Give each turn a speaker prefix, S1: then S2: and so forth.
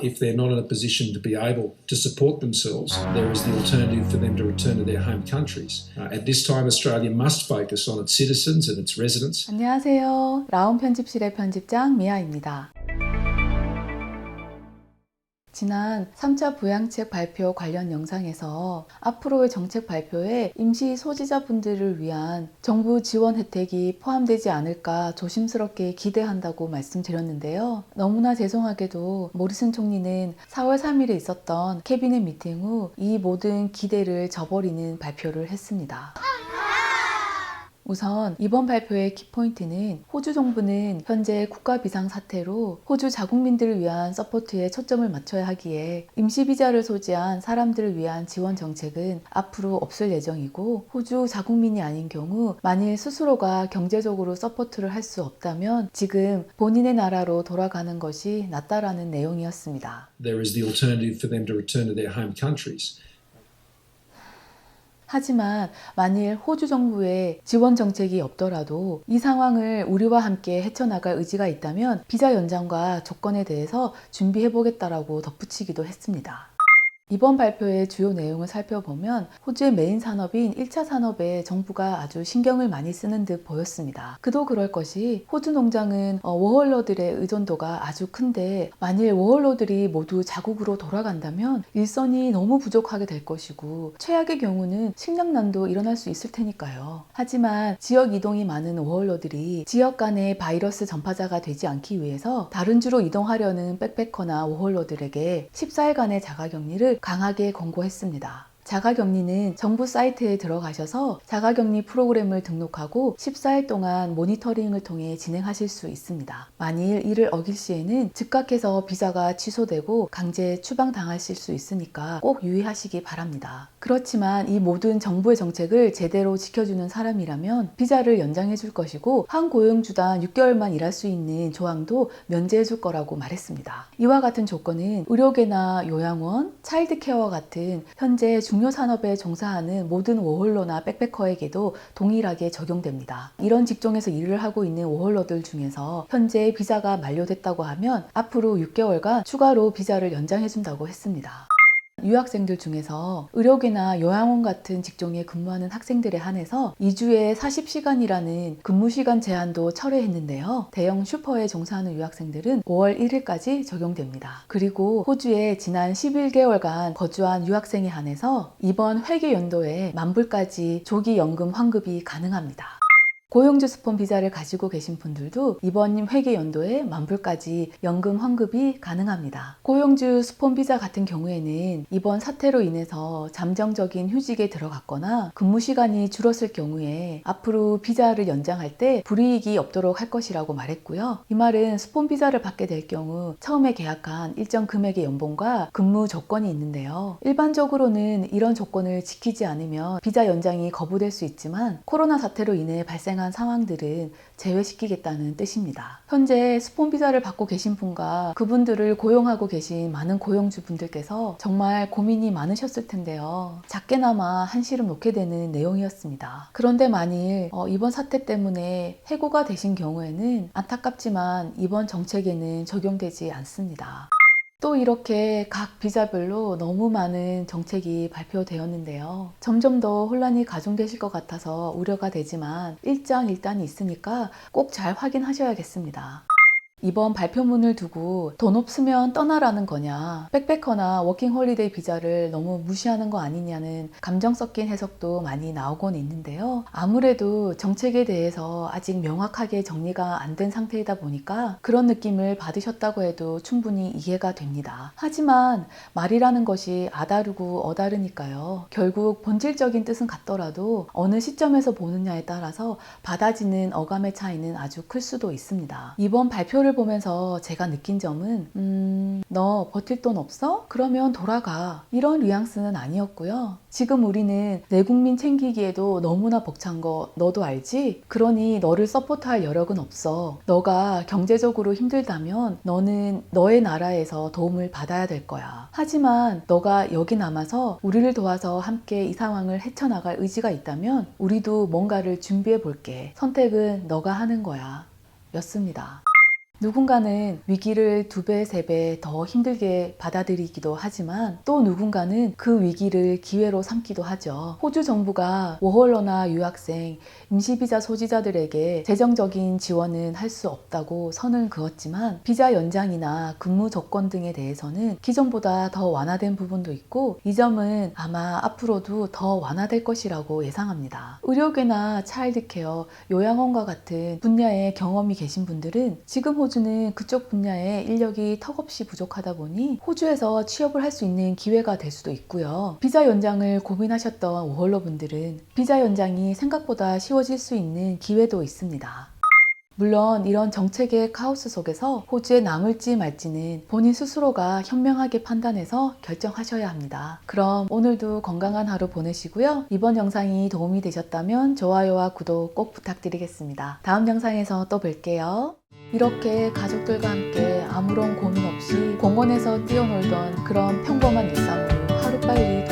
S1: if they're not in a position to be able to support themselves, there is the alternative for them to return to their home countries. At this time, Australia must focus on its citizens and its residents.
S2: 안녕하세요. 라온 편집실의 편집장 미아입니다. 지난 3차 부양책 발표 관련 영상에서 앞으로의 정책 발표에 임시 소지자분들을 위한 정부 지원 혜택이 포함되지 않을까 조심스럽게 기대한다고 말씀드렸는데요. 너무나 죄송하게도 모리슨 총리는 4월 3일에 있었던 캐비넷 미팅 후 이 모든 기대를 저버리는 발표를 했습니다. 우선 이번 발표의 키포인트는 호주 정부는 현재 국가 비상사태로 호주 자국민들을 위한 서포트에 초점을 맞춰야 하기에 임시비자를 소지한 사람들을 위한 지원 정책은 앞으로 없을 예정이고, 호주 자국민이 아닌 경우 만일 스스로가 경제적으로 서포트를 할 수 없다면 지금 본인의 나라로 돌아가는 것이 낫다라는 내용이었습니다.
S1: There is the alternative for them to return to their home countries.
S2: 하지만 만일 호주 정부의 지원 정책이 없더라도 이 상황을 우리와 함께 헤쳐나갈 의지가 있다면 비자 연장과 조건에 대해서 준비해보겠다라고 덧붙이기도 했습니다. 이번 발표의 주요 내용을 살펴보면 호주의 메인 산업인 1차 산업에 정부가 아주 신경을 많이 쓰는 듯 보였습니다. 그도 그럴 것이 호주 농장은 워홀러들의 의존도가 아주 큰데 만일 워홀러들이 모두 자국으로 돌아간다면 일선이 너무 부족하게 될 것이고, 최악의 경우는 식량난도 일어날 수 있을 테니까요. 하지만 지역 이동이 많은 워홀러들이 지역 간의 바이러스 전파자가 되지 않기 위해서 다른 주로 이동하려는 백패커나 워홀러들에게 14일간의 자가격리를 강하게 권고했습니다. 자가격리는 정부 사이트에 들어가셔서 자가격리 프로그램을 등록하고 14일 동안 모니터링을 통해 진행하실 수 있습니다. 만일 이를 어길 시에는 즉각해서 비자가 취소되고 강제 추방당하실 수 있으니까 꼭 유의하시기 바랍니다. 그렇지만 이 모든 정부의 정책을 제대로 지켜주는 사람이라면 비자를 연장해 줄 것이고, 한 고용주당 6개월만 일할 수 있는 조항도 면제해 줄 거라고 말했습니다. 이와 같은 조건은 의료계나 요양원, 차일드케어와 같은 현재 중요 산업에 종사하는 모든 워홀러나 백패커에게도 동일하게 적용됩니다. 이런 직종에서 일을 하고 있는 워홀러들 중에서 현재 비자가 만료됐다고 하면 앞으로 6개월간 추가로 비자를 연장해 준다고 했습니다. 유학생들 중에서 의료계나 요양원 같은 직종에 근무하는 학생들에 한해서 2주에 40시간이라는 근무시간 제한도 철회했는데요. 대형 슈퍼에 종사하는 유학생들은 5월 1일까지 적용됩니다. 그리고 호주에 지난 11개월간 거주한 유학생에 한해서 이번 회계 연도에 만불까지 조기 연금 환급이 가능합니다. 고용주 스폰 비자를 가지고 계신 분들도 이번 회계 연도에 만불까지 연금 환급이 가능합니다. 고용주 스폰 비자 같은 경우에는 이번 사태로 인해서 잠정적인 휴직에 들어갔거나 근무 시간이 줄었을 경우에 앞으로 비자를 연장할 때 불이익이 없도록 할 것이라고 말했고요. 이 말은 스폰 비자를 받게 될 경우 처음에 계약한 일정 금액의 연봉과 근무 조건이 있는데요. 일반적으로는 이런 조건을 지키지 않으면 비자 연장이 거부될 수 있지만 코로나 사태로 인해 발생한 상황들은 제외시키겠다는 뜻입니다. 현재 스폰 비자를 받고 계신 분과 그분들을 고용하고 계신 많은 고용주분들께서 정말 고민이 많으셨을 텐데요. 작게나마 한시름 놓게 되는 내용이었습니다. 그런데 만일 이번 사태 때문에 해고가 되신 경우에는 안타깝지만 이번 정책에는 적용되지 않습니다. 또 이렇게 각 비자별로 너무 많은 정책이 발표되었는데요. 점점 더 혼란이 가중되실 것 같아서 우려가 되지만 일장일단이 있으니까 꼭 잘 확인하셔야겠습니다. 이번 발표문을 두고 돈 없으면 떠나라는 거냐, 백패커나 워킹홀리데이 비자를 너무 무시하는 거 아니냐는 감정 섞인 해석도 많이 나오곤 있는데요. 아무래도 정책에 대해서 아직 명확하게 정리가 안 된 상태이다 보니까 그런 느낌을 받으셨다고 해도 충분히 이해가 됩니다. 하지만 말이라는 것이 아다르고 어다르니까요. 결국 본질적인 뜻은 같더라도 어느 시점에서 보느냐에 따라서 받아지는 어감의 차이는 아주 클 수도 있습니다. 이번 발표를 보면서 제가 느낀 점은 너 버틸 돈 없어? 그러면 돌아가, 이런 뉘앙스는 아니었고요. 지금 우리는 내 국민 챙기기에도 너무나 벅찬 거 너도 알지? 그러니 너를 서포트할 여력은 없어. 너가 경제적으로 힘들다면 너는 너의 나라에서 도움을 받아야 될 거야. 하지만 너가 여기 남아서 우리를 도와서 함께 이 상황을 헤쳐나갈 의지가 있다면 우리도 뭔가를 준비해 볼게. 선택은 너가 하는 거야. 였습니다. 누군가는 위기를 2배, 3배 더 힘들게 받아들이기도 하지만 또 누군가는 그 위기를 기회로 삼기도 하죠. 호주 정부가 워홀러나 유학생, 임시비자 소지자들에게 재정적인 지원은 할 수 없다고 선을 그었지만 비자 연장이나 근무 조건 등에 대해서는 기존보다 더 완화된 부분도 있고 이 점은 아마 앞으로도 더 완화될 것이라고 예상합니다. 의료계나 차일드케어, 요양원과 같은 분야에 경험이 계신 분들은 지금 호주는 그쪽 분야에 인력이 턱없이 부족하다 보니 호주에서 취업을 할 수 있는 기회가 될 수도 있고요. 비자 연장을 고민하셨던 워홀러 분들은 비자 연장이 생각보다 쉬워질 수 있는 기회도 있습니다. 물론 이런 정책의 카오스 속에서 호주에 남을지 말지는 본인 스스로가 현명하게 판단해서 결정하셔야 합니다. 그럼 오늘도 건강한 하루 보내시고요. 이번 영상이 도움이 되셨다면 좋아요와 구독 꼭 부탁드리겠습니다. 다음 영상에서 또 뵐게요. 이렇게 가족들과 함께 아무런 고민 없이 공원에서 뛰어놀던 그런 평범한 일상으로 하루빨리